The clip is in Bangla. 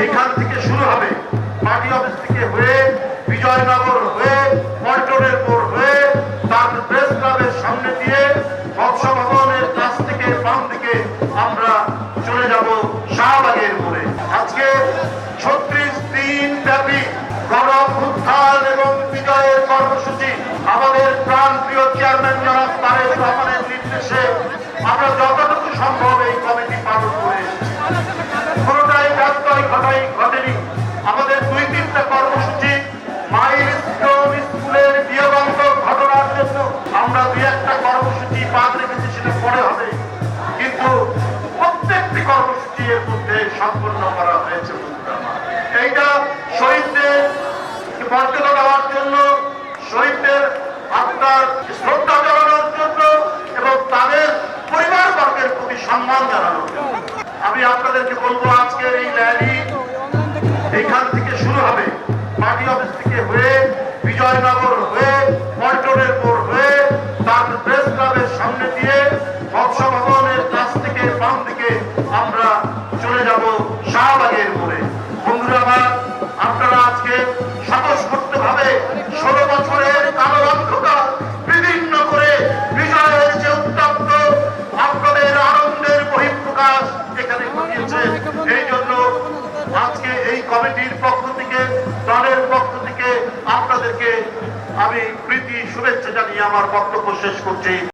এইখান থেকে শুরু হবে, পার্টি অফিস থেকে হয়ে বিজয়নগর হয়ে পল্টনের মোড় হয়ে তারপর প্রেস ক্লাবের সামনে দিয়ে মৎস্য ভবনের কাছ থেকে বাম দিকে আমরা চলে যাব শাহবাগের মোড়ে। আজকে 36 দিন ব্যাপী গণ-অভ্যুত্থান এবং বিজয়ের কর্মসূচি আমাদের প্রাণপ্রিয় চেয়ারম্যান জনাব তারেক রহমানের নির্দেশে আমরা যতটুকু সম্ভব এই কমিটি পালন করে পুরোটাই ব্যত্যয় ঘটেনি। আমাদের 2-3টা কর্মসূচি মাইলস্টোন স্কুলের বিয়োগান্তক ঘটনার জন্য আমরা 2-1টা কর্মসূচি বাদ রেখেছি, সেটা পরে হবে, কিন্তু প্রত্যেকটি কর্মসূচি এর মধ্যে সম্পন্ন করা হয়েছে। এইটা শহীদদের মর্যাদা দেওয়ার জন্য, শহীদদের আত্মার শ্রদ্ধা জানানোর জন্য এবং তাদের পরিবার বর্গের প্রতি সম্মান জানানোর জন্য। আমি আপনাদেরকে বলবো, আজকের এই র্যালি এইখান থেকে শুরু হবে, পার্টি অফিস থেকে হয়ে বিজয়নগর হয়ে পল্টনের মোড় হয়ে তারপর প্রেস ক্লাবের সামনে দিয়ে মৎস্য ভবনের কাছ থেকে বাম দিকে আমরা চলে যাব শাহবাগের মোড়ে। বন্ধুরা আমার, আপনারা আজকে স্বতঃস্ফূর্তভাবে 16 বছরের কালো অন্ধকার বিভিন্ন করে বিজয়ের যে উত্তপ্ত আপনাদের আনন্দের বহিঃপ্রকাশ এখানে ঘটিয়েছে। এই জন্য আজকে এই কমিটির পক্ষ থেকে, দলের পক্ষ থেকে আপনাদেরকে আমি প্রীতি শুভেচ্ছা জানিয়ে আমার বক্তব্য শেষ করছি।